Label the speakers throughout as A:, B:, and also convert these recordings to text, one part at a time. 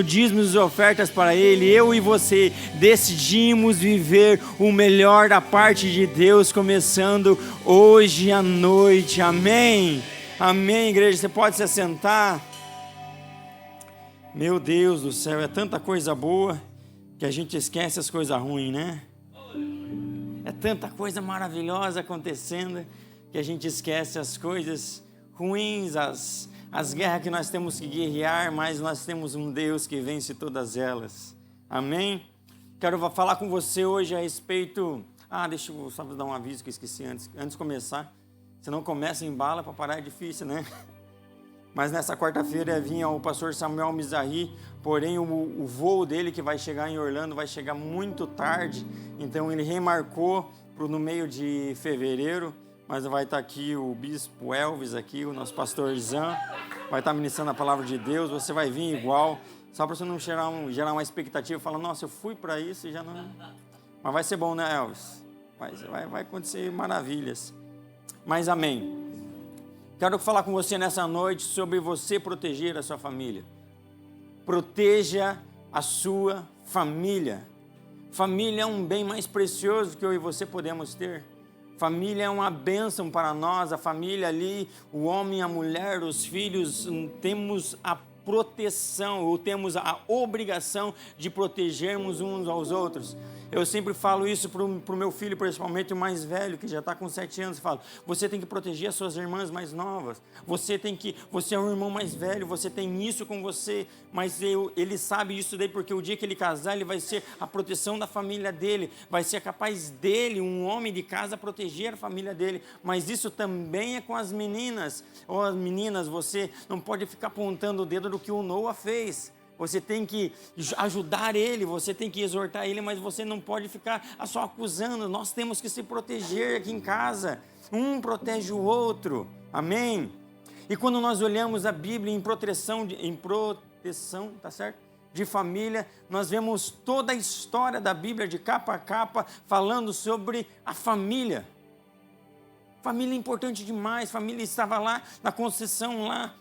A: dízimos e ofertas para Ele, eu e você decidimos viver o melhor da parte de Deus, começando hoje à noite, amém? Amém, igreja, você pode se assentar. Meu Deus do céu, é tanta coisa boa que a gente esquece as coisas ruins, né? É tanta coisa maravilhosa acontecendo que a gente esquece as coisas ruins, as guerras que nós temos que guerrear, mas nós temos um Deus que vence todas elas. Amém? Quero falar com você hoje a respeito... deixa eu só dar um aviso que eu esqueci antes de começar. Se não começa em bala, para parar é difícil, né? Mas nessa quarta-feira vinha o pastor Samuel Mizrahi, porém o voo dele que vai chegar em Orlando vai chegar muito tarde, então ele remarcou no meio de fevereiro. Mas vai estar aqui o bispo Elvis, aqui, o nosso pastor Zan, vai estar ministrando a palavra de Deus. Você vai vir igual, só para você não gerar uma expectativa, falar, nossa, eu fui para isso e já não... Mas vai ser bom, né, Elvis? Vai acontecer maravilhas. Mas amém. Quero falar com você nessa noite sobre você proteger a sua família. Proteja a sua família. Família é um bem mais precioso que eu e você podemos ter. Família é uma bênção para nós, a família ali, o homem, a mulher, os filhos, temos a proteção, ou temos a obrigação de protegermos uns aos outros. Eu sempre falo isso para o meu filho, principalmente o mais velho, que já está com 7 anos, eu falo, você tem que proteger as suas irmãs mais novas, você é um irmão mais velho, você tem isso com você, mas ele sabe isso daí, porque o dia que ele casar, ele vai ser a proteção da família dele, vai ser capaz dele, um homem de casa, proteger a família dele, mas isso também é com as meninas. Ou as meninas, você não pode ficar apontando o dedo do que o Noah fez. Você tem que ajudar ele, você tem que exortar ele, mas você não pode ficar só acusando. Nós temos que se proteger aqui em casa. Um protege o outro. Amém? E quando nós olhamos a Bíblia em proteção, tá certo? De família, nós vemos toda a história da Bíblia de capa a capa falando sobre a família. Família é importante demais. Família estava lá na conceição lá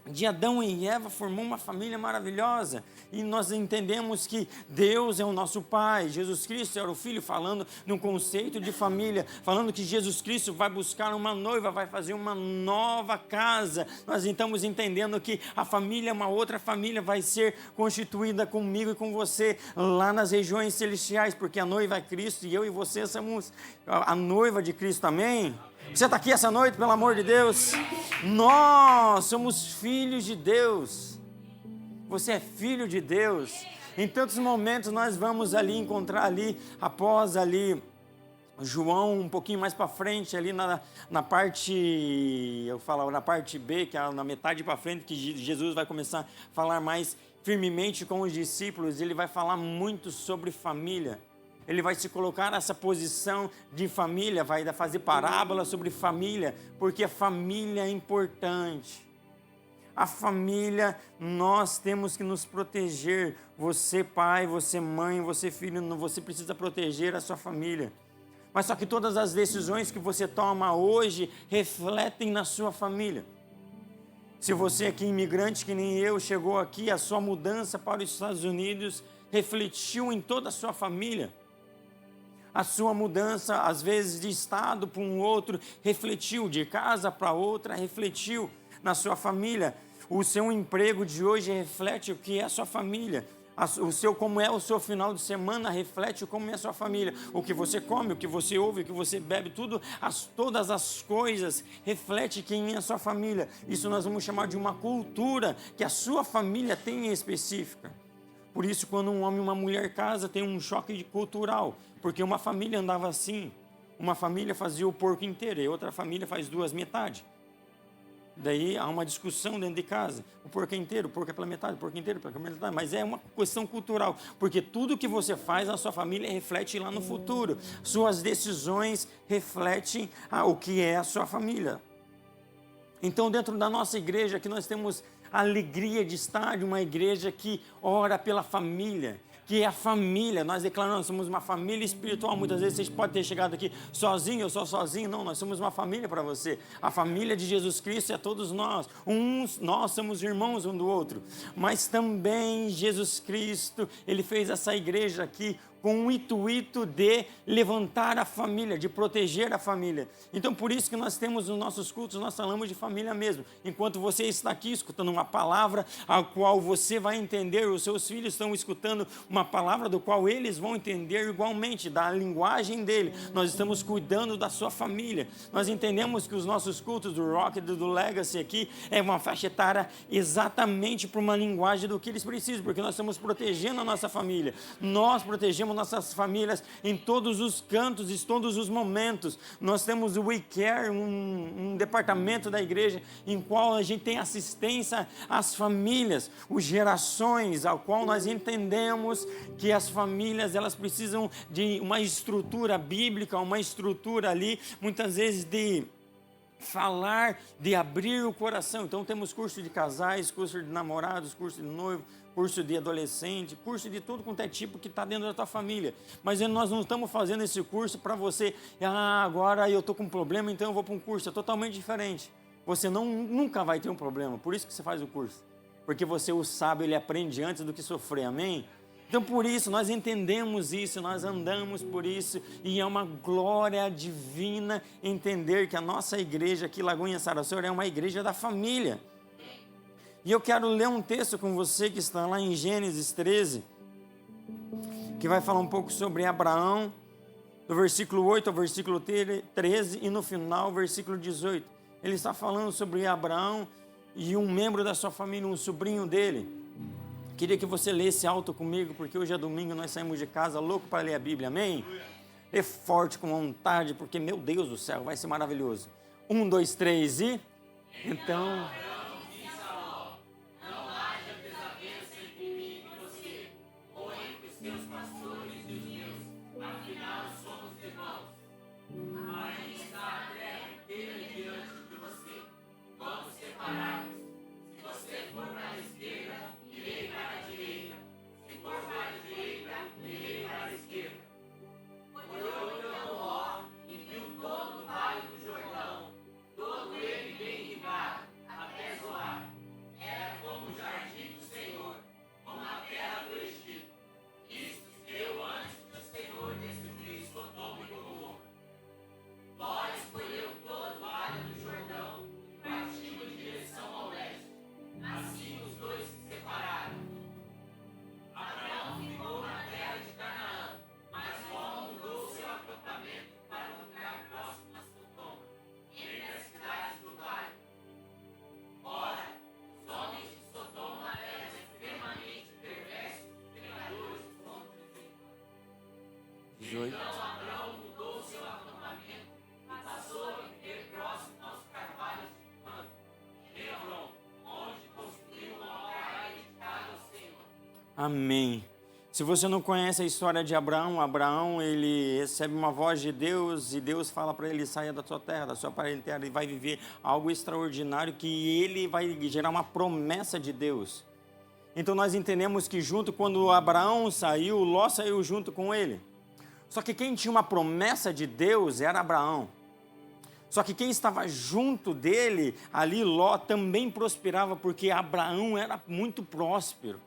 A: de Adão e Eva, formou uma família maravilhosa, e nós entendemos que Deus é o nosso Pai, Jesus Cristo era o Filho, falando num conceito de família, falando que Jesus Cristo vai buscar uma noiva, vai fazer uma nova casa. Nós estamos entendendo que a família, uma outra família, vai ser constituída comigo e com você, lá nas regiões celestiais, porque a noiva é Cristo, e eu e você somos a noiva de Cristo, amém? Você está aqui essa noite, pelo amor de Deus? Nós somos filhos de Deus. Você é filho de Deus. Em tantos momentos nós vamos ali encontrar ali, após ali, João um pouquinho mais para frente, ali na parte, eu falo na parte B, que é na metade para frente, que Jesus vai começar a falar mais firmemente com os discípulos. Ele vai falar muito sobre família. Ele vai se colocar nessa posição de família, vai fazer parábola sobre família, porque a família é importante. A família, nós temos que nos proteger. Você pai, você mãe, você filho, você precisa proteger a sua família. Mas só que todas as decisões que você toma hoje refletem na sua família. Se você aqui imigrante, que nem eu, chegou aqui, a sua mudança para os Estados Unidos refletiu em toda a sua família. A sua mudança, às vezes, de estado para um outro, refletiu, de casa para outra, refletiu na sua família. O seu emprego de hoje reflete o que é a sua família. Como é o seu final de semana reflete como é a sua família. O que você come, o que você ouve, o que você bebe, todas as coisas reflete quem é a sua família. Isso nós vamos chamar de uma cultura que a sua família tem em específica. Por isso, quando um homem e uma mulher casam, tem um choque cultural, porque uma família andava assim, uma família fazia o porco inteiro e outra família faz 2 metades. Daí há uma discussão dentro de casa, o porco é inteiro, o porco é pela metade, o porco inteiro, pela metade, mas é uma questão cultural, porque tudo que você faz na sua família reflete lá no futuro, suas decisões refletem o que é a sua família. Então, dentro da nossa igreja, aqui nós temos a alegria de estar de uma igreja que ora pela família, que é a família. Nós declaramos, somos uma família espiritual. Muitas vezes vocês podem ter chegado aqui sozinho, eu sou sozinho. Não, nós somos uma família para você. A família de Jesus Cristo é todos nós. Nós somos irmãos um do outro. Mas também Jesus Cristo, Ele fez essa igreja aqui com o intuito de levantar a família, de proteger a família. Então, por isso que nós temos nos nossos cultos, nós falamos de família mesmo. Enquanto você está aqui escutando uma palavra, a qual você vai entender, os seus filhos estão escutando uma palavra do qual eles vão entender igualmente, da linguagem dele. Nós estamos cuidando da sua família. Nós entendemos que os nossos cultos do Rock e do Legacy aqui é uma faixa etária exatamente para uma linguagem do que eles precisam, porque nós estamos protegendo a nossa família. Nós protegemos nossas famílias em todos os cantos, em todos os momentos. Nós temos o We Care, um departamento da igreja em qual a gente tem assistência às famílias, os gerações, ao qual nós entendemos que as famílias, elas precisam de uma estrutura bíblica, uma estrutura ali, muitas vezes de falar, de abrir o coração. Então temos curso de casais, curso de namorados, curso de noivo, curso de adolescente, curso de tudo quanto é tipo que está dentro da tua família. Mas nós não estamos fazendo esse curso para você, agora eu estou com um problema, então eu vou para um curso. É totalmente diferente. Você nunca vai ter um problema, por isso que você faz o curso. Porque você o sabe, ele aprende antes do que sofrer, amém? Então por isso, nós entendemos isso, nós andamos por isso, e é uma glória divina entender que a nossa igreja aqui, Lagoinha Saracura, é uma igreja da família. E eu quero ler um texto com você que está lá em Gênesis 13, que vai falar um pouco sobre Abraão, do versículo 8 ao versículo 13, e no final, versículo 18. Ele está falando sobre Abraão e um membro da sua família, um sobrinho dele. Queria que você lesse alto comigo, porque hoje é domingo, nós saímos de casa louco para ler a Bíblia, amém? Lê forte, com vontade, porque, meu Deus do céu, vai ser maravilhoso. 1, 2, 3 e... Então... Abraão mudou seu acampamento e passou a viver próximo aos carvalhos de Hebron, onde construiu um altar dedicado ao Senhor. Amém. Se você não conhece a história de Abraão, Abraão, ele recebe uma voz de Deus e Deus fala para ele, saia da sua terra, da sua parentela, e vai viver algo extraordinário que ele vai gerar uma promessa de Deus. Então nós entendemos que junto, quando Abraão saiu, Ló saiu junto com ele. Só que quem tinha uma promessa de Deus era Abraão. Só que quem estava junto dele, ali Ló, também prosperava, porque Abraão era muito próspero.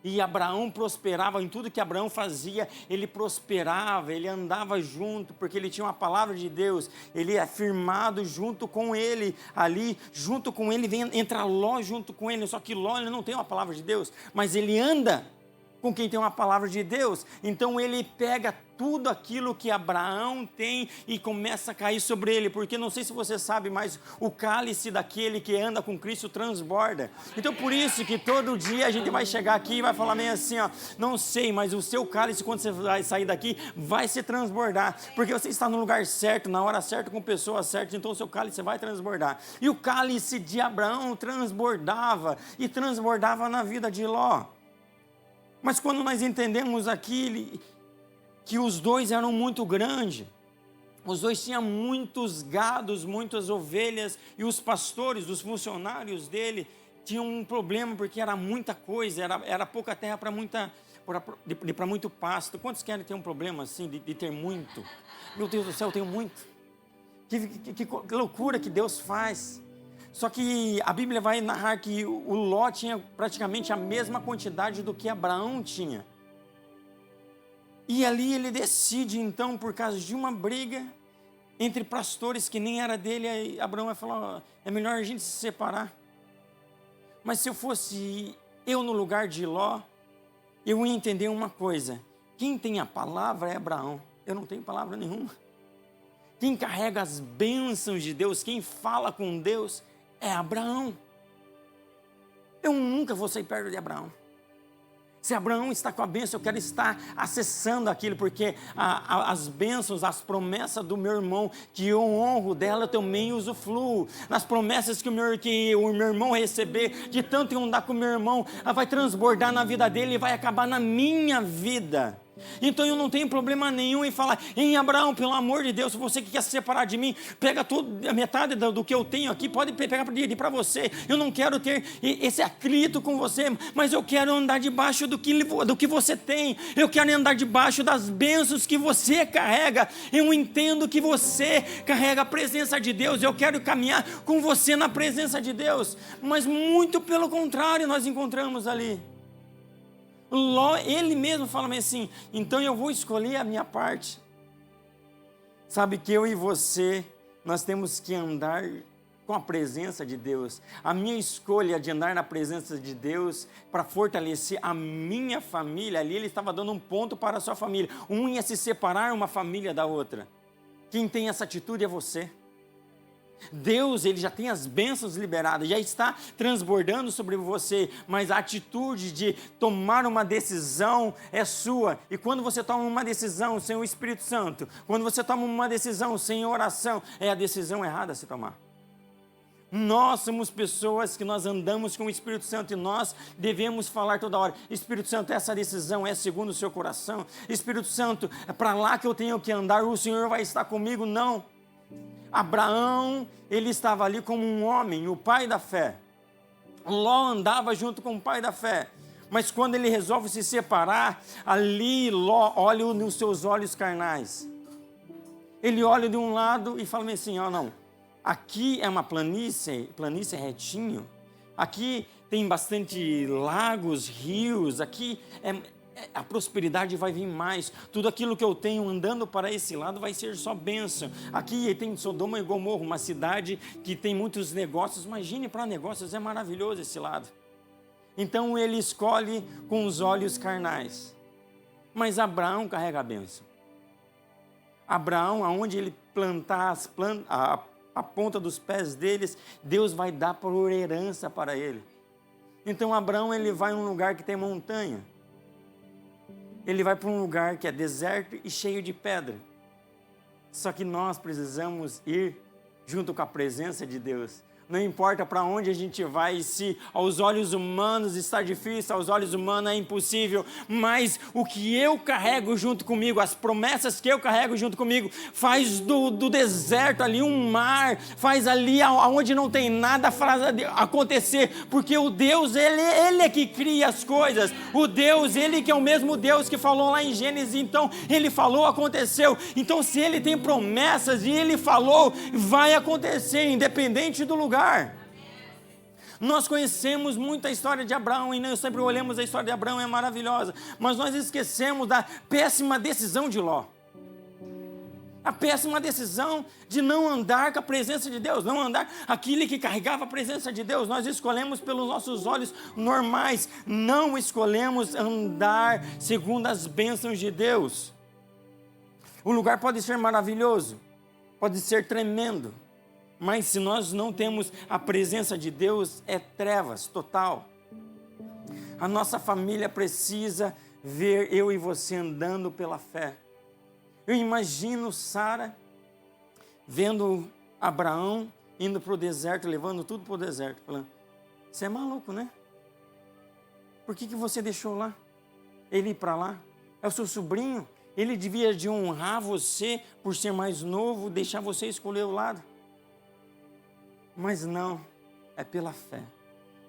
A: E Abraão prosperava em tudo que Abraão fazia, ele prosperava, ele andava junto, porque ele tinha uma palavra de Deus, ele é firmado junto com ele, ali, junto com ele, entra Ló junto com ele, só que Ló ele não tem uma palavra de Deus, mas ele anda com quem tem uma palavra de Deus, então ele pega tudo aquilo que Abraão tem e começa a cair sobre ele, porque não sei se você sabe, mas o cálice daquele que anda com Cristo transborda. Então por isso que todo dia a gente vai chegar aqui e vai falar meio assim, ó, não sei, mas o seu cálice quando você vai sair daqui vai se transbordar, porque você está no lugar certo, na hora certa, com pessoas certas, então o seu cálice vai transbordar. E o cálice de Abraão transbordava e transbordava na vida de Ló. Mas quando nós entendemos aqui que os dois eram muito grandes, os dois tinham muitos gados, muitas ovelhas, e os pastores, os funcionários dele, tinha um problema, porque era muita coisa, era pouca terra para muito pasto. Quantos querem ter um problema assim, de ter muito? Meu Deus do céu, eu tenho muito. Que loucura que Deus faz. Só que a Bíblia vai narrar que o Ló tinha praticamente a mesma quantidade do que Abraão tinha. E ali ele decide, então, por causa de uma briga entre pastores que nem era dele, aí Abraão vai falar, é melhor a gente se separar. Mas se eu fosse eu no lugar de Ló, eu ia entender uma coisa, quem tem a palavra é Abraão, eu não tenho palavra nenhuma. Quem carrega as bênçãos de Deus, quem fala com Deus, é Abraão. Eu nunca vou sair perto de Abraão. Se Abraão está com a bênção, eu quero estar acessando aquilo, porque as bênçãos, as promessas do meu irmão, que eu honro dela, eu também usufruo. Nas promessas que o meu irmão receber, de tanto eu andar com o meu irmão, ela vai transbordar na vida dele e vai acabar na minha vida. Então eu não tenho problema nenhum em falar, em Abraão, pelo amor de Deus, se você que quer se separar de mim, pega a metade do que eu tenho aqui, pode pegar para você. Eu não quero ter esse atrito com você, mas eu quero andar debaixo do que você tem. Eu quero andar debaixo das bênçãos que você carrega. Eu entendo que você carrega a presença de Deus, eu quero caminhar com você na presença de Deus, mas muito pelo contrário nós encontramos ali. Ló, ele mesmo fala assim, então eu vou escolher a minha parte. Sabe que eu e você, nós temos que andar com a presença de Deus. A minha escolha de andar na presença de Deus para fortalecer a minha família, ali ele estava dando um ponto para a sua família. Um ia se separar uma família da outra. Quem tem essa atitude é você. Deus, ele já tem as bênçãos liberadas, já está transbordando sobre você, mas a atitude de tomar uma decisão é sua. E quando você toma uma decisão sem o Espírito Santo, quando você toma uma decisão sem oração, é a decisão errada a se tomar. Nós somos pessoas que nós andamos com o Espírito Santo e nós devemos falar toda hora, Espírito Santo, essa decisão é segundo o seu coração? Espírito Santo, é para lá que eu tenho que andar, o Senhor vai estar comigo? Não. Abraão, ele estava ali como um homem, o pai da fé. Ló andava junto com o pai da fé. Mas quando ele resolve se separar, ali Ló olha nos seus olhos carnais. Ele olha de um lado e fala assim, não, aqui é uma planície retinho. Aqui tem bastante lagos, rios, aqui a prosperidade vai vir mais, tudo aquilo que eu tenho andando para esse lado vai ser só bênção. Aqui tem Sodoma e Gomorra, uma cidade que tem muitos negócios, imagine, para negócios é maravilhoso esse lado. Então ele escolhe com os olhos carnais, mas Abraão carrega a bênção. Abraão, aonde ele plantar a ponta dos pés deles, Deus vai dar por herança para ele. Então Abraão, ele vai em um lugar que tem montanha. Ele vai para um lugar que é deserto e cheio de pedra. Só que nós precisamos ir junto com a presença de Deus. Não importa para onde a gente vai, se aos olhos humanos está difícil, aos olhos humanos é impossível, mas o que eu carrego junto comigo, as promessas que eu carrego junto comigo, faz do deserto ali um mar, faz ali onde não tem nada acontecer, porque o Deus, ele é que cria as coisas, o Deus, ele que é o mesmo Deus que falou lá em Gênesis, então ele falou, aconteceu, então se ele tem promessas e ele falou, vai acontecer, independente do lugar. Nós conhecemos muito a história de Abraão e nós sempre olhamos a história de Abraão, é maravilhosa, mas nós esquecemos da péssima decisão de Ló. A péssima decisão de não andar com a presença de Deus, não andar aquele que carregava a presença de Deus. Nós escolhemos pelos nossos olhos normais, não escolhemos andar segundo as bênçãos de Deus. O lugar pode ser maravilhoso, pode ser tremendo, mas se nós não temos a presença de Deus, é trevas total. A nossa família precisa ver eu e você andando pela fé. Eu imagino Sara vendo Abraão indo para o deserto, levando tudo para o deserto, falando, você é maluco, né? Por que você deixou lá? Ele ir para lá? É o seu sobrinho? Ele devia de honrar você por ser mais novo, deixar você escolher o lado. Mas não, é pela fé.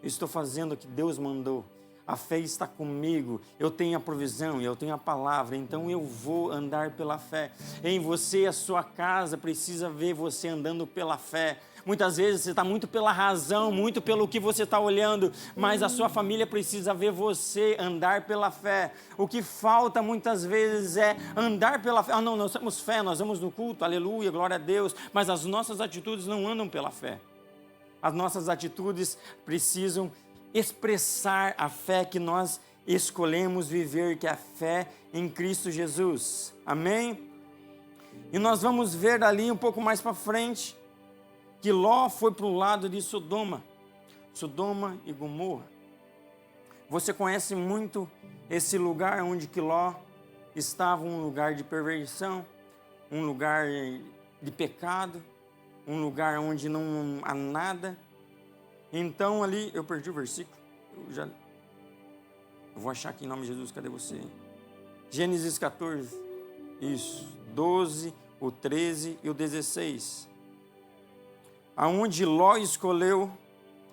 A: eu estou fazendo o que Deus mandou. A fé está comigo, eu tenho a provisão, eu tenho a palavra, então eu vou andar pela fé. Em você, a sua casa precisa ver você andando pela fé. Muitas vezes você está muito pela razão, muito pelo que você está olhando, mas a sua família precisa ver você andar pela fé. O que falta muitas vezes é andar pela fé. Não, nós temos fé, nós vamos no culto, aleluia, glória a Deus, mas as nossas atitudes não andam pela fé. As nossas atitudes precisam expressar a fé que nós escolhemos viver, que é a fé em Cristo Jesus. Amém? E nós vamos ver ali um pouco mais para frente que Ló foi para o lado de Sodoma e Gomorra. Você conhece muito esse lugar onde que Ló estava, um lugar de perversão, um lugar de pecado, um lugar onde não há nada. Então ali, eu perdi o versículo, eu vou achar aqui em nome de Jesus, cadê você? Gênesis 14, isso, 12, o 13 e o 16. Aonde Ló escolheu,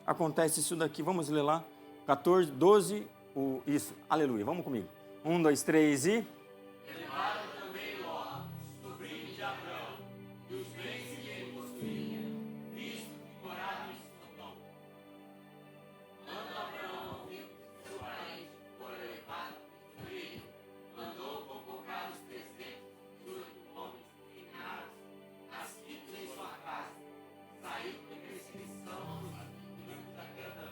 A: acontece isso daqui, vamos ler lá, 14, 12, isso, aleluia, vamos comigo. 1, 2, 3 e...
B: Levaram também Ló, sobrinho de Abrão, e os bens que ele possuía, visto que morava em Sodoma. Quando Abraão ouviu que seu parente fora levado em perigo, mandou convocar os 318 homens treinados, nascidos em sua casa, saiu em perseguição aos habitantes da Canaã.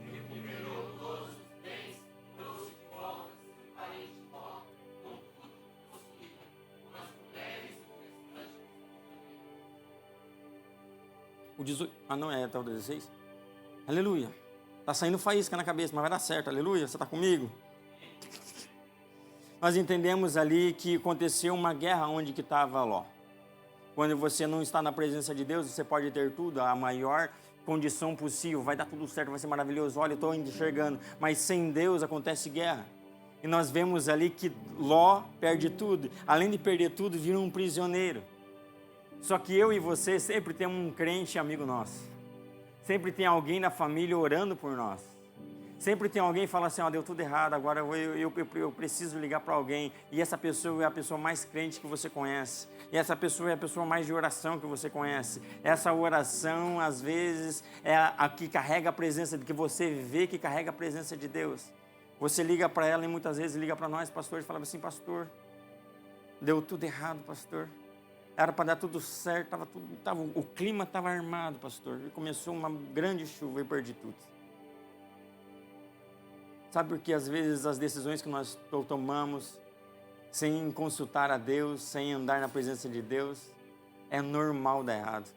B: Recuperou todos os bens, trouxe de volta seu parente Ló, com tudo que possuía, com as mulheres e o restante
A: O 18, não é até o 16? Aleluia. Está saindo faísca na cabeça, mas vai dar certo, aleluia, você está comigo? Nós entendemos ali que aconteceu uma guerra onde que estava Ló. Quando você não está na presença de Deus, você pode ter tudo, a maior condição possível, vai dar tudo certo, vai ser maravilhoso, olha, eu estou enxergando, mas sem Deus acontece guerra. E nós vemos ali que Ló perde tudo, além de perder tudo, vira um prisioneiro. Só que eu e você sempre temos um crente amigo nosso, sempre tem alguém na família orando por nós. Sempre tem alguém que fala assim, deu tudo errado, agora eu preciso ligar para alguém. E essa pessoa é a pessoa mais crente que você conhece. E essa pessoa é a pessoa mais de oração que você conhece. Essa oração, às vezes, é a que carrega a presença, que você vê que carrega a presença de Deus. Você liga para ela e muitas vezes liga para nós, pastor, e fala assim, pastor, deu tudo errado, pastor. Era para dar tudo certo, o clima estava armado, pastor. E começou uma grande chuva e eu perdi tudo. Sabe por que às vezes as decisões que nós tomamos sem consultar a Deus, sem andar na presença de Deus, é normal dar errado.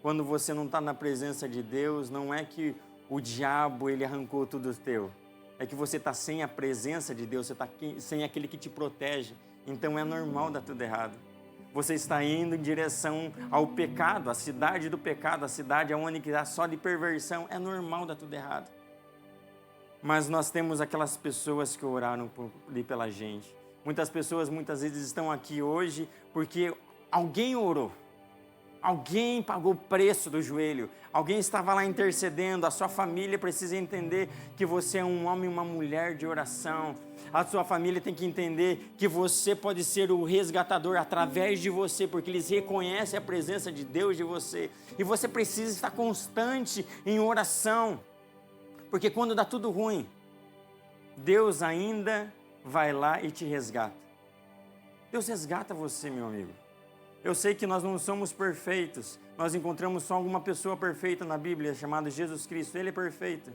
A: Quando você não está na presença de Deus, não é que o diabo ele arrancou tudo teu. É que você está sem a presença de Deus, você está sem aquele que te protege. Então é normal dar tudo errado. Você está indo em direção ao pecado, a cidade do pecado, a cidade onde está só de perversão. É normal dar tudo errado. Mas nós temos aquelas pessoas que oraram ali pela gente. Muitas pessoas, muitas vezes, estão aqui hoje porque alguém orou. Alguém pagou o preço do joelho. Alguém estava lá intercedendo. A sua família precisa entender que você é um homem e uma mulher de oração. A sua família tem que entender que você pode ser o resgatador através de você, porque eles reconhecem a presença de Deus de você. E você precisa estar constante em oração. Porque quando dá tudo ruim, Deus ainda vai lá e te resgata. Deus resgata você, meu amigo. Eu sei que nós não somos perfeitos. Nós encontramos só alguma pessoa perfeita na Bíblia, chamada Jesus Cristo. Ele é perfeito.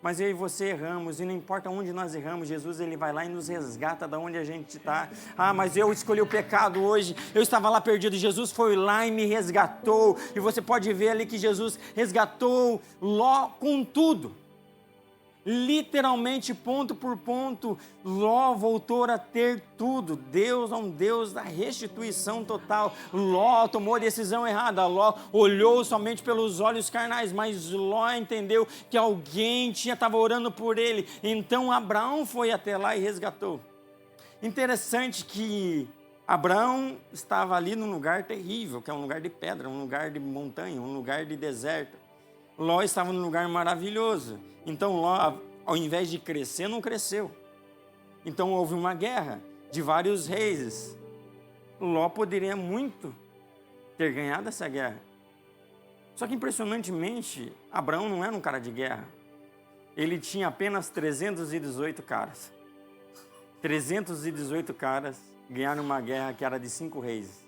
A: Mas eu e você erramos, e não importa onde nós erramos, Jesus ele vai lá e nos resgata da onde a gente está. Mas eu escolhi o pecado hoje, eu estava lá perdido, Jesus foi lá e me resgatou. E você pode ver ali que Jesus resgatou Ló com tudo. Literalmente, ponto por ponto, Ló voltou a ter tudo. Deus é um Deus da restituição total. Ló tomou a decisão errada. Ló olhou somente pelos olhos carnais, mas Ló entendeu que alguém estava orando por ele. Então Abraão foi até lá e resgatou. Interessante que Abraão estava ali num lugar terrível, que é um lugar de pedra, um lugar de montanha, um lugar de deserto. Ló estava num lugar maravilhoso. Então Ló, ao invés de crescer, não cresceu. Então houve uma guerra de vários reis. Ló poderia muito ter ganhado essa guerra. Só que impressionantemente, Abraão não era um cara de guerra. Ele tinha apenas 318 caras. 318 caras ganharam uma guerra que era de 5 reis.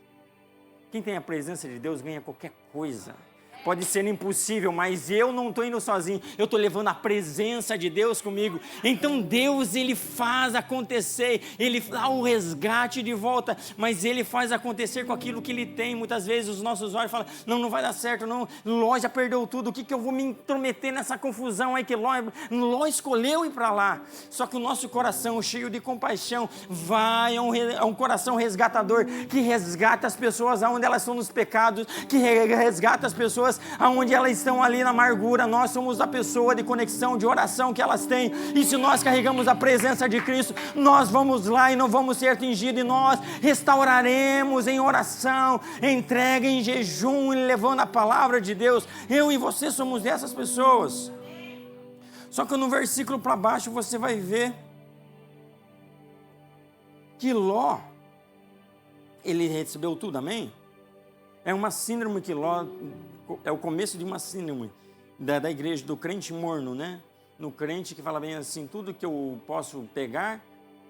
A: Quem tem a presença de Deus ganha qualquer coisa. Pode ser impossível, mas eu não estou indo sozinho, eu estou levando a presença de Deus comigo. Então Deus, Ele faz acontecer, Ele dá o resgate de volta, mas Ele faz acontecer com aquilo que Ele tem. Muitas vezes os nossos olhos falam, não vai dar certo, não, Ló já perdeu tudo, o que eu vou me intrometer nessa confusão aí que Ló escolheu ir para lá. Só que o nosso coração cheio de compaixão vai a um coração resgatador, que resgata as pessoas aonde elas estão nos pecados, que resgata as pessoas aonde elas estão ali na amargura. Nós somos a pessoa de conexão, de oração que elas têm, e se nós carregamos a presença de Cristo, nós vamos lá e não vamos ser atingidos, e nós restauraremos em oração, entrega em jejum, levando a palavra de Deus. Eu e você somos dessas pessoas. Só que no versículo para baixo você vai ver que Ló, ele recebeu tudo, amém? É uma síndrome que Ló, é o começo de uma síndrome da igreja, do crente morno, né? No crente que fala bem assim, tudo que eu posso pegar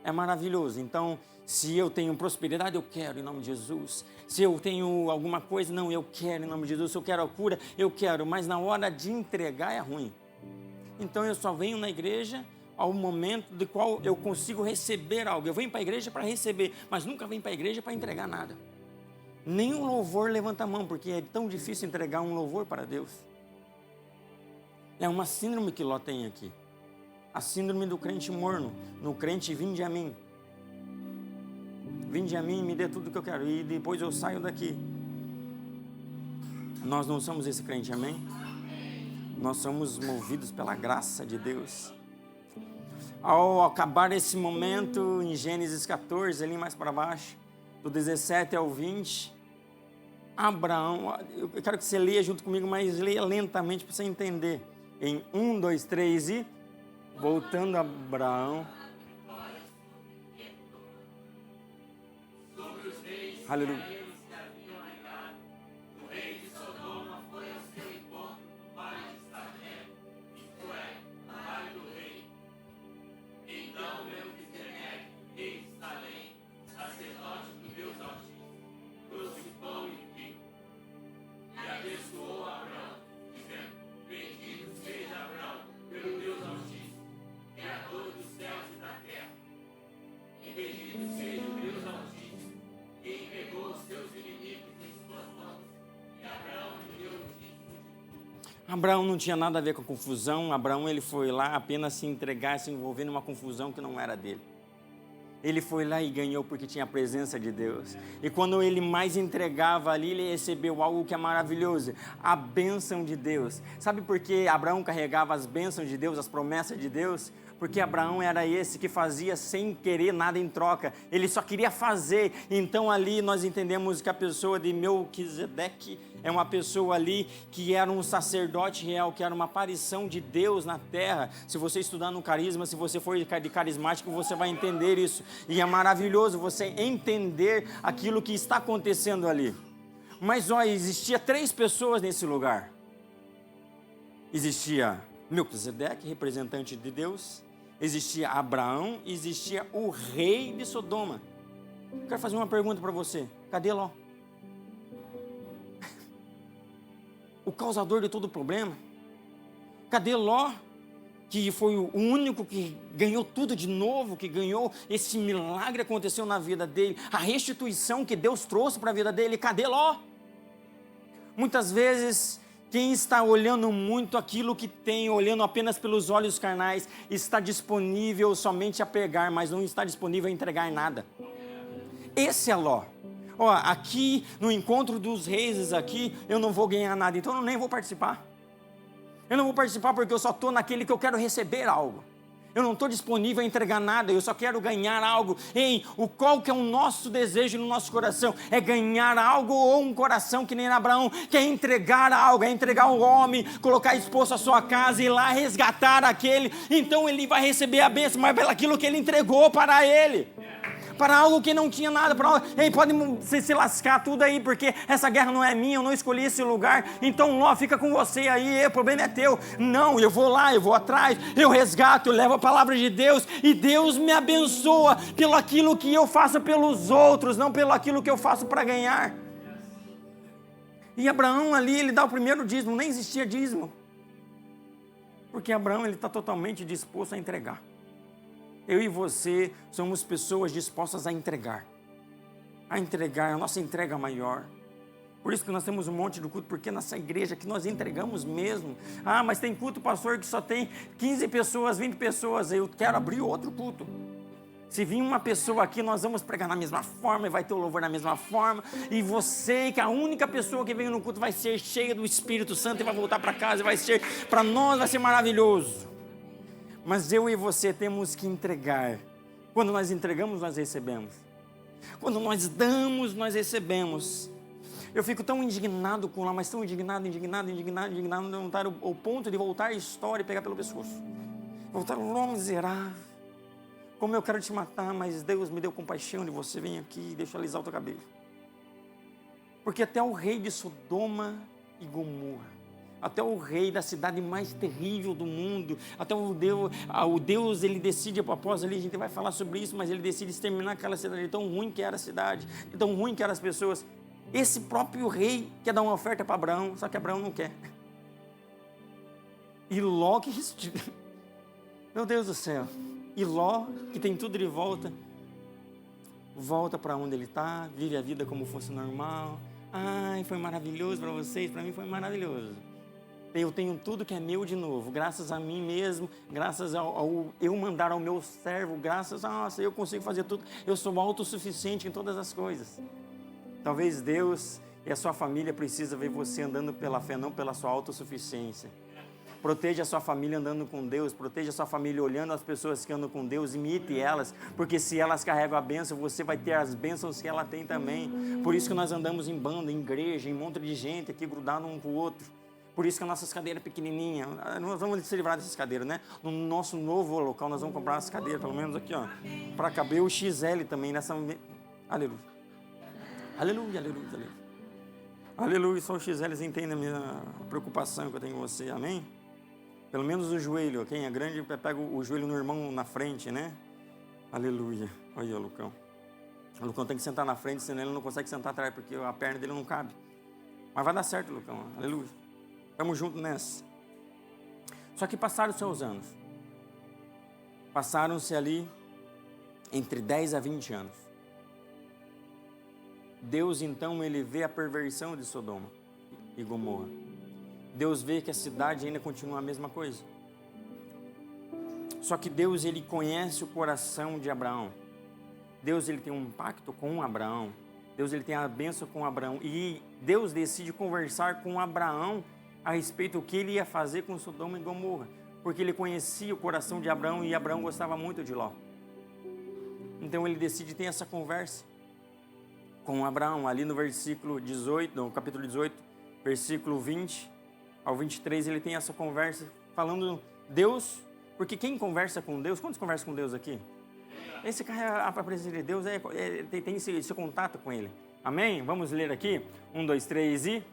A: é maravilhoso. Então, se eu tenho prosperidade, eu quero em nome de Jesus. Se eu tenho alguma coisa, não, eu quero em nome de Jesus. Se eu quero a cura, eu quero. Mas na hora de entregar é ruim. Então, eu só venho na igreja ao momento de qual eu consigo receber algo. Eu venho para a igreja para receber, mas nunca venho para a igreja para entregar nada. Nem um louvor levanta a mão, porque é tão difícil entregar um louvor para Deus. É uma síndrome que Ló tem aqui. A síndrome do crente morno. No crente, vinde a mim. Vinde a mim e me dê tudo que eu quero, e depois eu saio daqui. Nós não somos esse crente, amém? Nós somos movidos pela graça de Deus. Ao acabar esse momento, em Gênesis 14, ali mais para baixo, do 17 ao 20, Abraão, eu quero que você leia junto comigo, mas leia lentamente para você entender. Em 1, 2, 3 e voltando a Abraão. Aleluia. Abraão não tinha nada a ver com a confusão. Abraão, ele foi lá apenas se entregar, se envolver numa confusão que não era dele. Ele foi lá e ganhou porque tinha a presença de Deus. E quando ele mais entregava ali, ele recebeu algo que é maravilhoso, a bênção de Deus. Sabe por que Abraão carregava as bênçãos de Deus, as promessas de Deus? Porque Abraão era esse que fazia sem querer nada em troca. Ele só queria fazer. Então ali nós entendemos que a pessoa de Melquisedeque é uma pessoa ali que era um sacerdote real, que era uma aparição de Deus na terra. Se você estudar no carisma, se você for de carismático, você vai entender isso. E é maravilhoso você entender aquilo que está acontecendo ali. Mas olha, existia 3 pessoas nesse lugar. Existia Melquisedeque, representante de Deus. Existia Abraão, existia o rei de Sodoma. Quero fazer uma pergunta para você. Cadê Ló? O causador de todo o problema? Cadê Ló? Que foi o único que ganhou tudo de novo, que ganhou esse milagre, aconteceu na vida dele, a restituição que Deus trouxe para a vida dele. Cadê Ló? Muitas vezes, quem está olhando muito aquilo que tem, olhando apenas pelos olhos carnais, está disponível somente a pegar, mas não está disponível a entregar nada. Esse é Ló. Ó, aqui no encontro dos reis aqui, eu não vou ganhar nada, então eu nem vou participar. Eu não vou participar porque eu só estou naquele que eu quero receber algo. Eu não estou disponível a entregar nada, eu só quero ganhar algo. Qual que é o nosso desejo no nosso coração? É ganhar algo ou um coração que nem Abraão, que é entregar algo, é entregar um homem, colocar a esposa à sua casa e ir lá resgatar aquele. Então ele vai receber a bênção, mas pelo aquilo que ele entregou para ele. Para algo que não tinha nada, pode se lascar tudo aí, porque essa guerra não é minha, eu não escolhi esse lugar, então Ló, fica com você aí, o problema é teu. Não, eu vou lá, eu vou atrás, eu resgato, eu levo a palavra de Deus, e Deus me abençoa pelo aquilo que eu faço pelos outros, não pelo aquilo que eu faço para ganhar. E Abraão ali, ele dá o primeiro dízimo, nem existia dízimo, porque Abraão, ele está totalmente disposto a entregar. Eu e você somos pessoas dispostas a entregar, a nossa entrega maior. Por isso que nós temos um monte de culto, porque nessa igreja que nós entregamos mesmo. Mas tem culto, pastor, que só tem 15 pessoas, 20 pessoas, eu quero abrir outro culto. Se vir uma pessoa aqui, nós vamos pregar na mesma forma, e vai ter o louvor na mesma forma, e você, que a única pessoa que vem no culto vai ser cheia do Espírito Santo, e vai voltar para casa, e vai ser, para nós vai ser maravilhoso. Mas eu e você temos que entregar. Quando nós entregamos, nós recebemos. Quando nós damos, nós recebemos. Eu fico tão indignado com lá, mas tão indignado, ao ponto de voltar a história e pegar pelo pescoço. Voltar, ó miserável. Como eu quero te matar, mas Deus me deu compaixão de você, vem aqui e deixa eu alisar o teu cabelo. Porque até o rei de Sodoma e Gomorra, até o rei da cidade mais terrível do mundo, até o Deus, ele decide, após ali a gente vai falar sobre isso, mas ele decide exterminar aquela cidade, de tão ruim que era a cidade, de tão ruim que eram as pessoas. Esse próprio rei quer dar uma oferta para Abraão, só que Abraão não quer. E Ló, meu Deus do céu, e Ló, que tem tudo de volta para onde ele está, vive a vida como fosse normal. Foi maravilhoso para vocês, para mim foi maravilhoso. Eu tenho tudo que é meu de novo, graças a mim mesmo, graças ao eu mandar ao meu servo, graças a eu consigo fazer tudo, eu sou autossuficiente em todas as coisas. Talvez Deus e a sua família precisam ver você andando pela fé, não pela sua autossuficiência. Proteja a sua família andando com Deus, proteja a sua família olhando as pessoas que andam com Deus, imite elas, porque se elas carregam a bênção, você vai ter as bênçãos que ela tem também. Por isso que nós andamos em banda, em igreja, em um monte de gente aqui grudado um com o outro. Por isso que a nossa cadeira é pequenininha. Nós vamos se livrar dessas cadeiras, né? No nosso novo local, nós vamos comprar umas cadeiras, pelo menos aqui, ó, para caber o XL também nessa... Aleluia. Aleluia, aleluia, aleluia. Aleluia, só o XL entende a minha preocupação que eu tenho com você, amém? Pelo menos o joelho, quem é grande pega o joelho no irmão na frente, né? Aleluia. Olha o Lucão. O Lucão tem que sentar na frente, senão ele não consegue sentar atrás, porque a perna dele não cabe. Mas vai dar certo, Lucão. Aleluia. Estamos juntos nessa. Só que passaram-se os anos. Passaram-se ali entre 10 a 20 anos. Deus, então, ele vê a perversão de Sodoma e Gomorra. Deus vê que a cidade ainda continua a mesma coisa. Só que Deus, ele conhece o coração de Abraão. Deus, ele tem um pacto com Abraão. Deus, ele tem a bênção com Abraão. E Deus decide conversar com Abraão a respeito do que ele ia fazer com Sodoma e Gomorra. Porque ele conhecia o coração de Abraão e Abraão gostava muito de Ló. Então ele decide ter essa conversa com Abraão. Ali no versículo 18, no capítulo 18, versículo 20 ao 23, ele tem essa conversa falando Deus, porque quem conversa com Deus, quantos conversam com Deus aqui? Esse cara, a presença de Deus, tem esse contato com Ele. Amém? Vamos ler aqui? 1, 2, 3 e...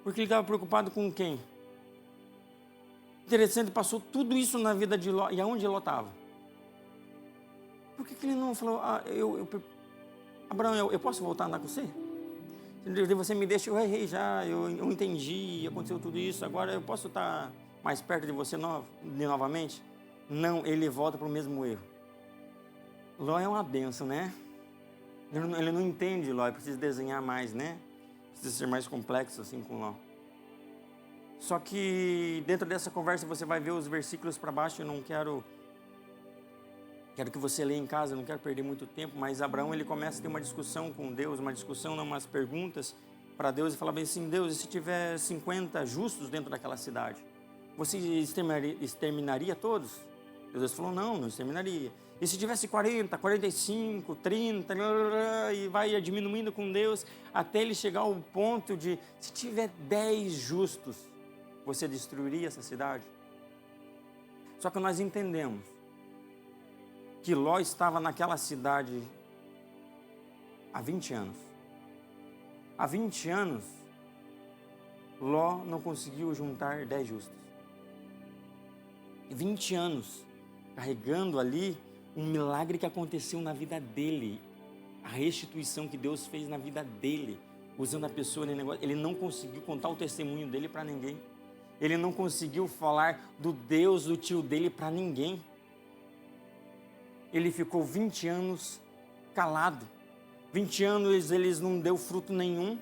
A: Porque ele estava preocupado com quem? Interessante, passou tudo isso na vida de Ló. E aonde Ló estava? Por que ele não falou, Abraão, eu posso voltar a andar com você? Você me deixa, eu errei já, eu entendi, aconteceu tudo isso, agora eu posso estar mais perto de você novamente? Não, ele volta para o mesmo erro. Ló é uma bênção, né? Ele não entende Ló, precisa desenhar mais, né? Precisa ser mais complexo assim com Ló. Só que dentro dessa conversa você vai ver os versículos para baixo. Eu não quero que você leia em casa, eu não quero perder muito tempo, mas Abraão ele começa a ter uma discussão com Deus, uma discussão, não, umas perguntas para Deus, e fala bem assim: Deus, e se tiver 50 justos dentro daquela cidade, você exterminaria todos? Deus falou: não exterminaria. E se tivesse 40, 45, 30, e vai diminuindo com Deus, até ele chegar ao ponto de, se tiver 10 justos, você destruiria essa cidade? Só que nós entendemos que Ló estava naquela cidade há 20 anos. Há 20 anos, Ló não conseguiu juntar 10 justos. 20 anos carregando ali um milagre que aconteceu na vida dele, a restituição que Deus fez na vida dele, usando a pessoa no negócio. Ele não conseguiu contar o testemunho dele para ninguém. Ele não conseguiu falar do Deus do tio dele para ninguém. Ele ficou 20 anos calado. 20 anos ele não deu fruto nenhum.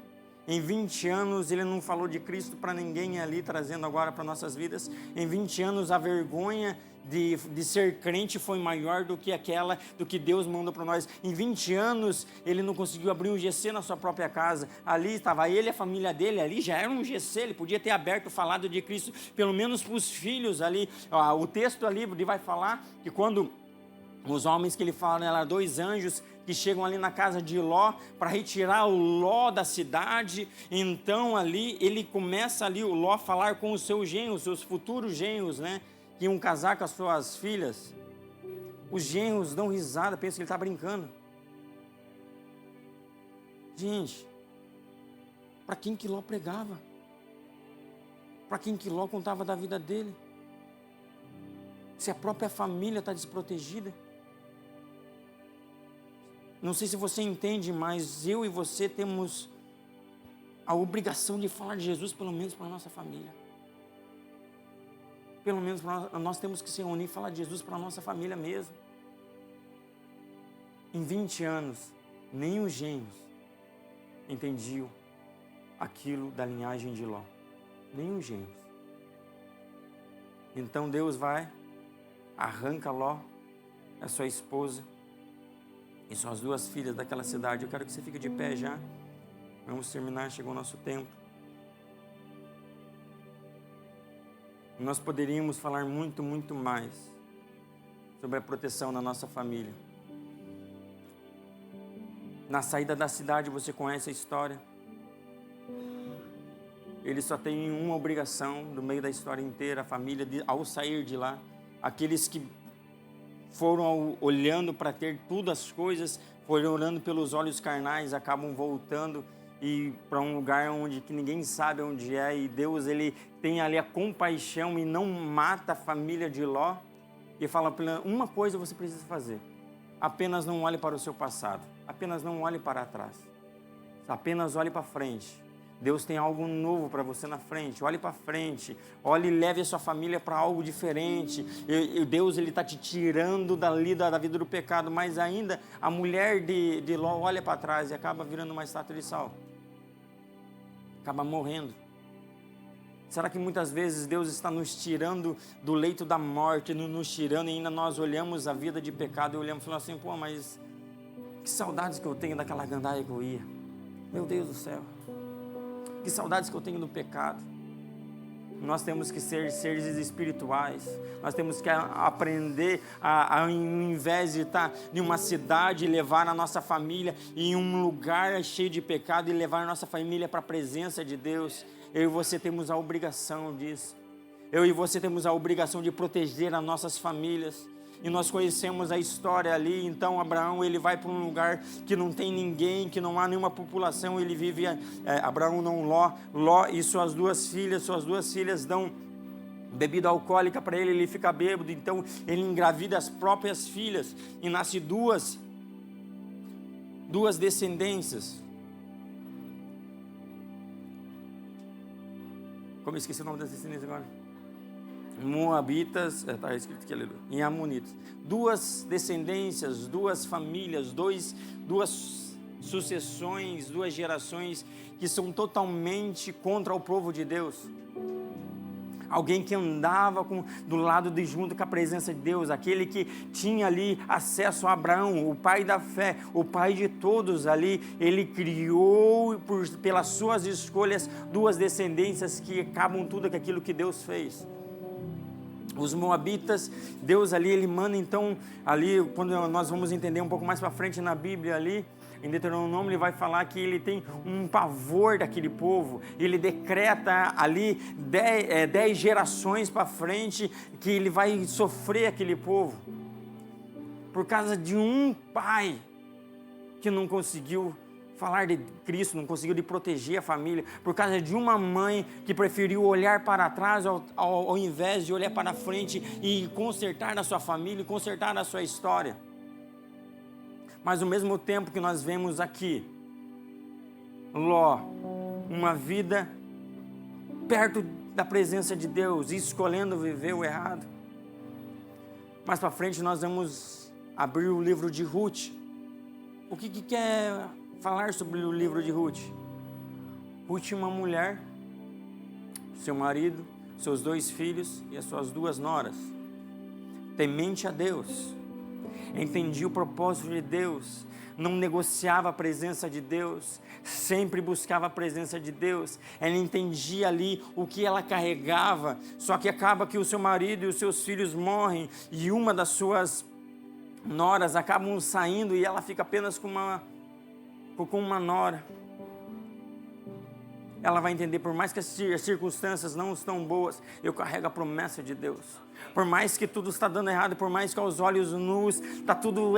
A: Em 20 anos ele não falou de Cristo para ninguém ali, trazendo agora para nossas vidas. Em 20 anos a vergonha de ser crente foi maior do que Deus mandou para nós. Em 20 anos ele não conseguiu abrir um GC na sua própria casa. Ali estava ele e a família dele, ali já era um GC, ele podia ter aberto, falado de Cristo, pelo menos para os filhos ali. O texto ali vai falar que quando os homens que ele fala, eram 2 anjos que chegam ali na casa de Ló para retirar o Ló da cidade. Então ali ele começa ali, o Ló, a falar com os seus genros, seus futuros genros, né? Que iam casar com as suas filhas. Os genros dão risada, pensam que ele está brincando. Gente, para quem que Ló pregava? Para quem que Ló contava da vida dele? Se a própria família está desprotegida. Não sei se você entende, mas eu e você temos a obrigação de falar de Jesus, pelo menos para a nossa família. Pelo menos nós temos que se reunir e falar de Jesus para a nossa família mesmo. Em 20 anos, nem os genros entendiam aquilo da linhagem de Ló. Nem os genros. Então Deus vai, arranca Ló, a sua esposa, e suas 2 filhas daquela cidade. Eu quero que você fique de pé já. Vamos terminar, chegou o nosso tempo. Nós poderíamos falar muito, muito mais sobre a proteção na nossa família. Na saída da cidade, você conhece a história. Ele só tem uma obrigação no meio da história inteira, a família, ao sair de lá. Aqueles que foram olhando para ter tudo as coisas, foram olhando pelos olhos carnais, acabam voltando e para um lugar onde que ninguém sabe onde é, e Deus ele tem ali a compaixão e não mata a família de Ló, e fala: uma coisa você precisa fazer, apenas não olhe para o seu passado, apenas não olhe para trás, apenas olhe para frente. Deus tem algo novo para você na frente. Olhe para frente. Olhe e leve a sua família para algo diferente. Deus está te tirando dali da vida do pecado. Mas ainda a mulher de Ló olha para trás e acaba virando uma estátua de sal. Acaba morrendo. Será que muitas vezes Deus está nos tirando do leito da morte, nos tirando, e ainda nós olhamos a vida de pecado e olhamos e falamos assim: pô, mas que saudades que eu tenho daquela gandaia que eu ia. Meu Deus do céu. Que saudades que eu tenho do pecado. Nós temos que ser seres espirituais. Nós temos que aprender ao invés de estar em uma cidade, levar a nossa família em um lugar cheio de pecado e levar a nossa família para a presença de Deus. Eu e você temos a obrigação disso. Eu e você temos a obrigação de proteger as nossas famílias. E nós conhecemos a história ali. Então Abraão ele vai para um lugar que não tem ninguém, que não há nenhuma população. Ele vive, Abraão não, Ló e suas duas filhas dão bebida alcoólica para ele, ele fica bêbado. Então ele engravida as próprias filhas e nasce duas descendências. Como eu esqueci o nome das descendências agora? Moabitas, está escrito aqui, aleluia, e Amonitas. 2 descendências, 2 famílias, duas sucessões, 2 gerações que são totalmente contra o povo de Deus. Alguém que andava do lado de junto com a presença de Deus, aquele que tinha ali acesso a Abraão, o pai da fé, o pai de todos ali. Ele criou pelas suas escolhas 2 descendências que acabam tudo com aquilo que Deus fez. Os moabitas, Deus ali, ele manda então, ali, quando nós vamos entender um pouco mais para frente na Bíblia ali, em Deuteronômio, ele vai falar que ele tem um pavor daquele povo. Ele decreta ali 10 gerações para frente que ele vai sofrer aquele povo. Por causa de um pai que não conseguiu falar de Cristo, não conseguiu de proteger a família. Por causa de uma mãe que preferiu olhar para trás ao invés de olhar para frente e consertar a sua família e consertar a sua história. Mas ao mesmo tempo que nós vemos aqui, Ló, uma vida perto da presença de Deus, escolhendo viver o errado. Mais para frente nós vamos abrir o livro de Ruth. O que quer falar sobre o livro de Ruth? Ruth é uma mulher, seu marido, seus 2 filhos e as suas 2 noras, temente a Deus, entendia o propósito de Deus, não negociava a presença de Deus, sempre buscava a presença de Deus. Ela entendia ali o que ela carregava, só que acaba que o seu marido e os seus filhos morrem, e uma das suas noras acabam saindo, e ela fica apenas com uma nora. Ela vai entender, por mais que as circunstâncias não estão boas, eu carrego a promessa de Deus. Por mais que tudo está dando errado, por mais que aos olhos nus está tudo,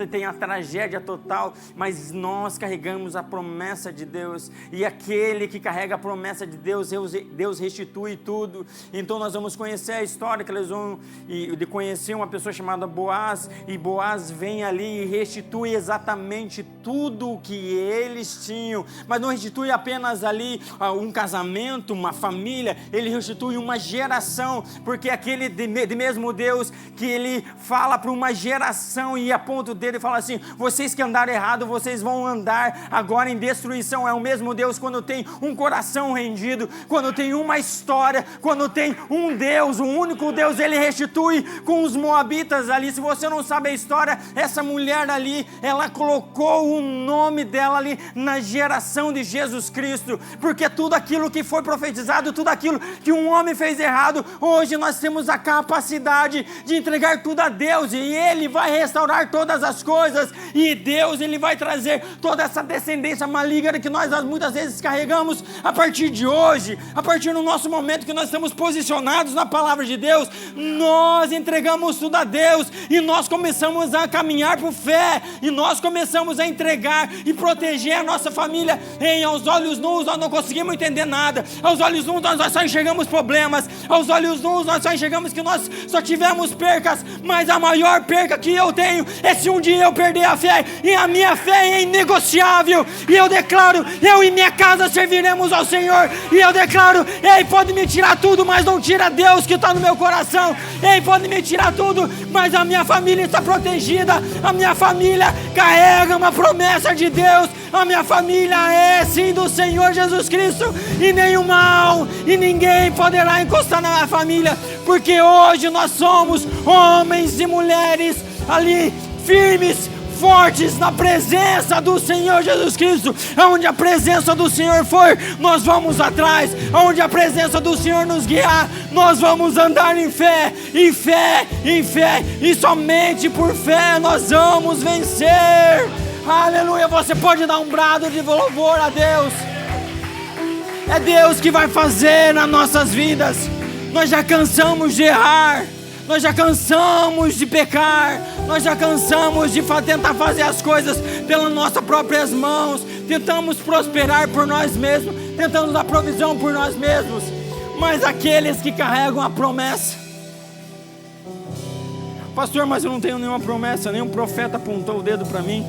A: tem a tragédia total, mas nós carregamos a promessa de Deus, e aquele que carrega a promessa de Deus, Deus restitui tudo. Então nós vamos conhecer a história que eles vão, de conhecer uma pessoa chamada Boaz, e Boaz vem ali e restitui exatamente tudo o que eles tinham, mas não restitui apenas ali um casamento, uma família, ele restitui uma geração, porque aquele de mesmo Deus que ele fala para uma geração, e a ponto dele fala assim: vocês que andaram errado, vocês vão andar agora em destruição. É o mesmo Deus quando tem um coração rendido, quando tem uma história, quando tem um Deus, um único Deus, ele restitui com os moabitas ali. Se você não sabe a história, essa mulher ali, ela colocou o nome dela ali na geração de Jesus Cristo, porque tudo aquilo que foi profetizado, tudo aquilo que um homem fez errado, hoje nós temos a capacidade de entregar tudo a Deus, e Ele vai restaurar todas as coisas, e Deus, Ele vai trazer toda essa descendência maligna que nós muitas vezes carregamos. A partir de hoje, a partir do nosso momento que nós estamos posicionados na palavra de Deus, nós entregamos tudo a Deus, e nós começamos a caminhar por fé, e nós começamos a entregar e proteger a nossa família. Aos olhos nus nós não conseguimos entender nada, aos olhos nus nós só enxergamos problemas, aos olhos nus nós só enxergamos que nós só tivemos percas, mas a maior perca que eu tenho é se um dia eu perder a fé, e a minha fé é inegociável, e eu declaro, eu e minha casa serviremos ao Senhor, e eu declaro, Ele pode me tirar tudo, mas não tira Deus que está no meu coração. Ele pode me tirar tudo, mas a minha família está protegida, a minha família carrega uma promessa de Deus, a minha família é sim do Senhor Jesus Cristo, e nenhum mal e ninguém poderá encostar na minha família, porque hoje nós somos homens e mulheres ali firmes, fortes na presença do Senhor Jesus Cristo. Aonde a presença do Senhor for, nós vamos atrás. Aonde a presença do Senhor nos guiar, nós vamos andar em fé, em fé, em fé, e somente por fé nós vamos vencer. Aleluia. Você pode dar um brado de louvor a Deus. É Deus que vai fazer nas nossas vidas. Nós já cansamos de errar, nós já cansamos de pecar, nós já cansamos de tentar fazer as coisas pelas nossas próprias mãos, tentamos prosperar por nós mesmos, tentamos dar provisão por nós mesmos, mas aqueles que carregam a promessa: pastor, mas eu não tenho nenhuma promessa, nenhum profeta apontou o dedo para mim,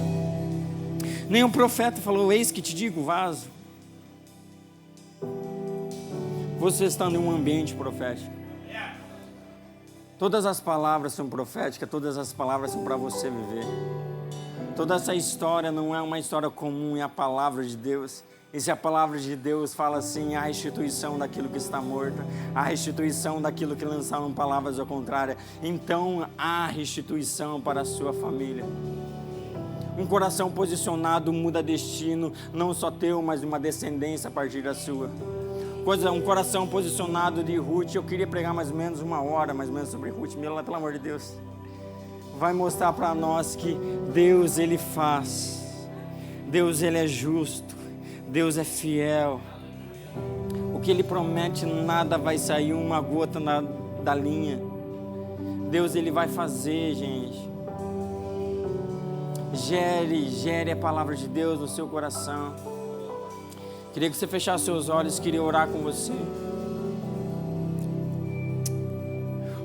A: nenhum profeta falou, eis que te digo, vaso. Você está em um ambiente profético. Todas as palavras são proféticas, todas as palavras são para você viver. Toda essa história não é uma história comum, é a palavra de Deus. E se a palavra de Deus fala assim, a restituição daquilo que está morto, a restituição daquilo que lançaram palavras ao contrário, então há restituição para a sua família. Um coração posicionado muda destino, não só teu, mas uma descendência a partir da sua. Um coração posicionado de Ruth, eu queria pregar mais ou menos 1 hora, mais ou menos sobre Ruth, pelo amor de Deus. Vai mostrar para nós que Deus, Ele faz, Deus, Ele é justo, Deus é fiel. O que Ele promete, nada vai sair uma gota da linha. Deus, Ele vai fazer, gente. Gere a palavra de Deus no seu coração. Queria que você fechasse seus olhos, queria orar com você.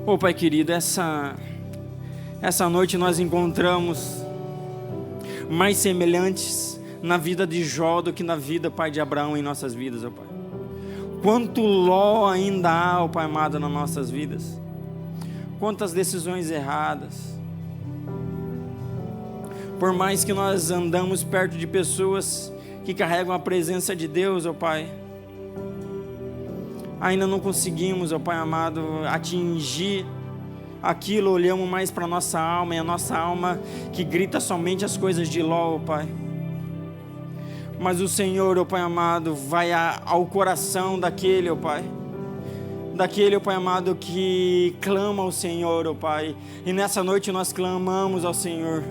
A: Ô Pai querido, essa noite nós encontramos mais semelhantes na vida de Jó do que na vida, Pai, de Abraão em nossas vidas, ó Pai. Quanto Ló ainda há, ó Pai amado, nas nossas vidas. Quantas decisões erradas. Por mais que nós andamos perto de pessoas que carregam a presença de Deus, ó Pai, ainda não conseguimos, ó Pai amado, atingir aquilo. Olhamos mais para a nossa alma, e a nossa alma que grita somente as coisas de Ló, ó Pai. Mas o Senhor, ó Pai amado, vai ao coração daquele, ó Pai, daquele, ó Pai amado, que clama ao Senhor, ó Pai. E nessa noite nós clamamos ao Senhor.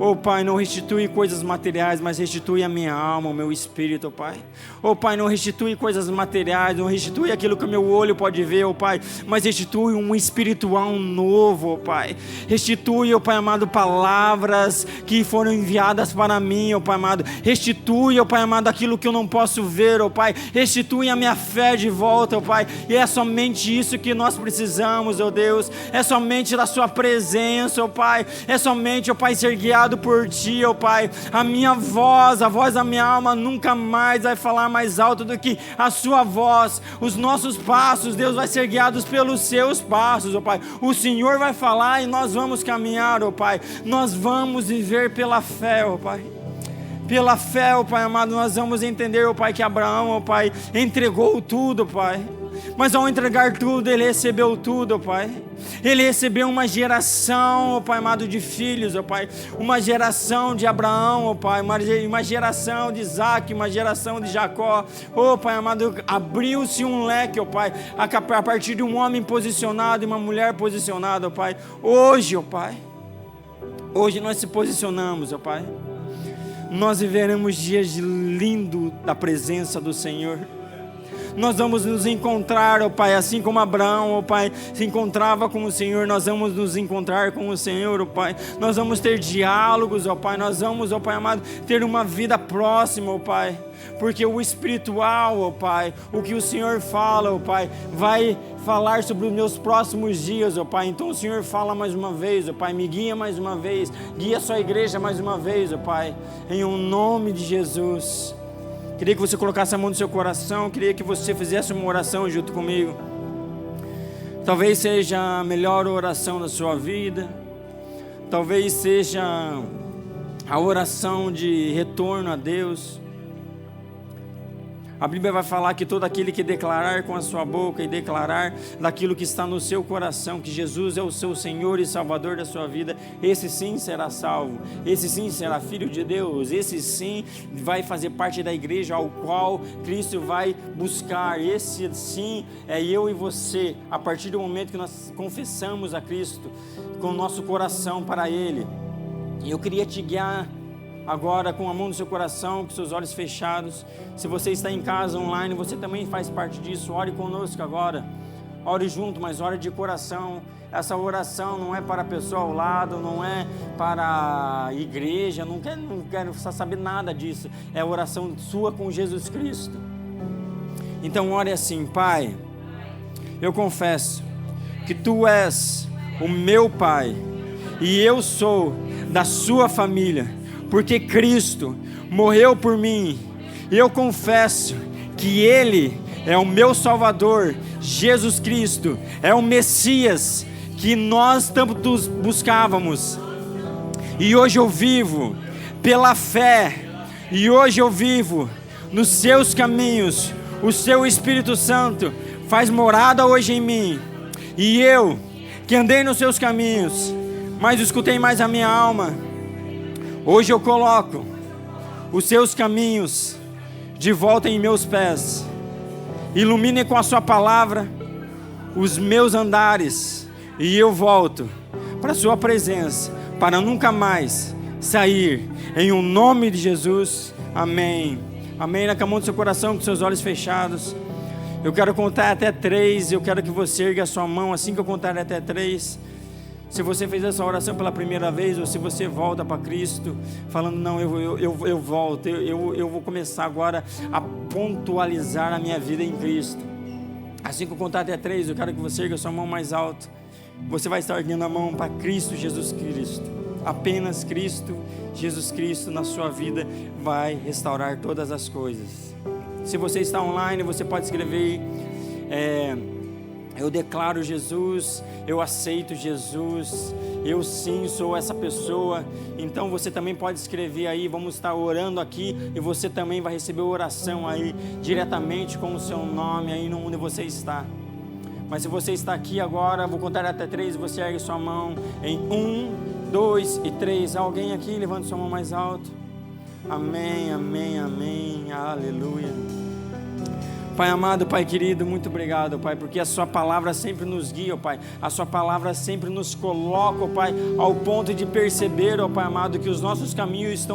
A: Oh Pai, não restitui coisas materiais, mas restitui a minha alma, o meu espírito, oh Pai. Oh Pai, não restitui coisas materiais, não restitui aquilo que o meu olho pode ver, oh Pai, mas restitui um espiritual novo, oh Pai. Restitui, oh Pai amado, palavras que foram enviadas para mim, oh Pai amado. Restitui, oh Pai amado, aquilo que eu não posso ver, oh Pai. Restitui a minha fé de volta, oh Pai. E é somente isso que nós precisamos, oh Deus. É somente da Sua presença, oh Pai. É somente, oh Pai, ser guiado por Ti, ó Pai. A minha voz, a voz da minha alma nunca mais vai falar mais alto do que a Sua voz. Os nossos passos, Deus, vai ser guiados pelos Seus passos, ó Pai. O Senhor vai falar e nós vamos caminhar, ó Pai. Nós vamos viver pela fé, ó Pai. Pela fé, ó Pai amado, nós vamos entender, ó Pai, que Abraão, ó Pai, entregou tudo, Pai. Mas ao entregar tudo, ele recebeu tudo, ó Pai. Ele recebeu uma geração, ó Pai amado, de filhos, ó Pai. Uma geração de Abraão, ó Pai. Uma geração de Isaac, uma geração de Jacó. Ó Pai amado, abriu-se um leque, ó Pai, a partir de um homem posicionado e uma mulher posicionada, ó Pai. Hoje, ó Pai, hoje nós se posicionamos, ó Pai. Nós viveremos dias lindos da presença do Senhor. Nós vamos nos encontrar, ó Pai, assim como Abraão, ó Pai, se encontrava com o Senhor, nós vamos nos encontrar com o Senhor, ó Pai. Nós vamos ter diálogos, ó Pai, nós vamos, ó Pai amado, ter uma vida próxima, ó Pai. Porque o espiritual, ó Pai, o que o Senhor fala, ó Pai, vai falar sobre os meus próximos dias, ó Pai. Então o Senhor fala mais uma vez, ó Pai, me guia mais uma vez, guia a sua igreja mais uma vez, ó Pai, em o nome de Jesus. Queria que você colocasse a mão no seu coração, queria que você fizesse uma oração junto comigo. Talvez seja a melhor oração da sua vida, talvez seja a oração de retorno a Deus. A Bíblia vai falar que todo aquele que declarar com a sua boca e declarar daquilo que está no seu coração, que Jesus é o seu Senhor e Salvador da sua vida, esse sim será salvo, esse sim será filho de Deus, esse sim vai fazer parte da igreja ao qual Cristo vai buscar, esse sim é eu e você, a partir do momento que nós confessamos a Cristo com o nosso coração para Ele. E eu queria te guiar agora com a mão no seu coração, com seus olhos fechados. Se você está em casa, online, você também faz parte disso. Ore conosco agora. Ore junto, mas ore de coração. Essa oração não é para a pessoa ao lado, não é para a igreja, não quero saber nada disso. É a oração sua com Jesus Cristo. Então ore assim: Pai, eu confesso que Tu és o meu Pai e eu sou da Sua família, porque Cristo morreu por mim, e eu confesso que Ele é o meu Salvador. Jesus Cristo é o Messias que nós tanto buscávamos. E hoje eu vivo pela fé, e hoje eu vivo nos seus caminhos. O seu Espírito Santo faz morada hoje em mim, e eu, que andei nos seus caminhos, mas escutei mais a minha alma, hoje eu coloco os seus caminhos de volta em meus pés. Ilumine com a sua palavra os meus andares, e eu volto para a sua presença, para nunca mais sair, em um nome de Jesus, amém. Amém. Na mão do seu coração, com seus olhos fechados, eu quero contar até 3, eu quero que você erga a sua mão assim que eu contar até 3. Se você fez essa oração pela primeira vez, ou se você volta para Cristo, falando, não, eu volto, eu vou começar agora a pontualizar a minha vida em Cristo. Assim que eu contar até 3, eu quero que você erga a sua mão mais alto. Você vai estar erguendo a mão para Cristo Jesus Cristo. Apenas Cristo Jesus Cristo na sua vida vai restaurar todas as coisas. Se você está online, você pode escrever, eu declaro Jesus, eu aceito Jesus, eu sim sou essa pessoa. Então você também pode escrever aí, vamos estar orando aqui, e você também vai receber oração aí, diretamente com o seu nome aí onde você está. Mas se você está aqui agora, vou contar até 3, você ergue sua mão em 1, 2 e 3. Alguém aqui, levante sua mão mais alto. Amém, amém, amém, aleluia. Pai amado, Pai querido, muito obrigado, Pai, porque a sua palavra sempre nos guia, Pai. A sua palavra sempre nos coloca, Pai, ao ponto de perceber, Pai amado, que os nossos caminhos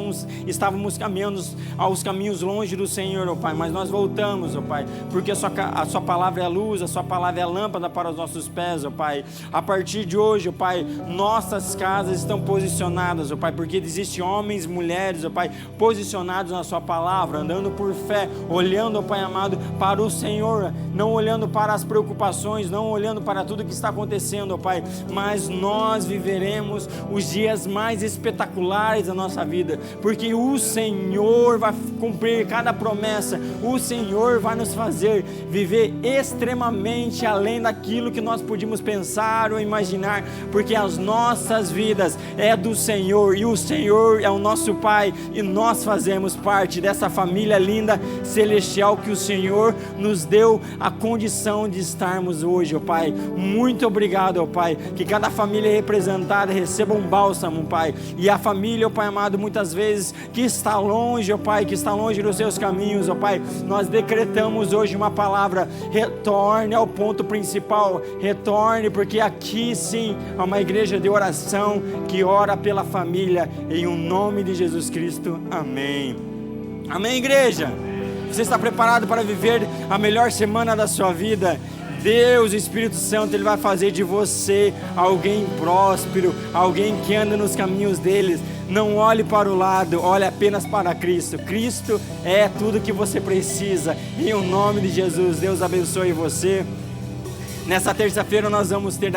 A: estávamos caminhando aos caminhos longe do Senhor, Pai, mas nós voltamos, Pai, porque a sua palavra é a luz, a sua palavra é a lâmpada para os nossos pés, Pai. A partir de hoje, Pai, nossas casas estão posicionadas, Pai, porque existem homens, mulheres, Pai, posicionados na sua palavra, andando por fé, olhando, Pai amado, para o Senhor, não olhando para as preocupações, não olhando para tudo que está acontecendo, Pai, mas nós viveremos os dias mais espetaculares da nossa vida, porque o Senhor vai cumprir cada promessa, o Senhor vai nos fazer viver extremamente além daquilo que nós podíamos pensar ou imaginar, porque as nossas vidas é do Senhor, e o Senhor é o nosso Pai, e nós fazemos parte dessa família linda, celestial, que o Senhor nos deu a condição de estarmos hoje, ó Pai. Muito obrigado, ó Pai, que cada família representada receba um bálsamo, Pai, e a família, ó Pai amado, muitas vezes que está longe, ó Pai, que está longe dos seus caminhos, ó Pai, nós decretamos hoje uma palavra: retorne ao ponto principal, retorne, porque aqui sim é uma igreja de oração que ora pela família, em um nome de Jesus Cristo, amém. Amém, igreja? Você está preparado para viver a melhor semana da sua vida? Deus, o Espírito Santo, Ele vai fazer de você alguém próspero, alguém que anda nos caminhos deles. Não olhe para o lado, olhe apenas para Cristo. Cristo é tudo que você precisa. Em o nome de Jesus, Deus abençoe você. Nessa terça-feira nós vamos ter aqui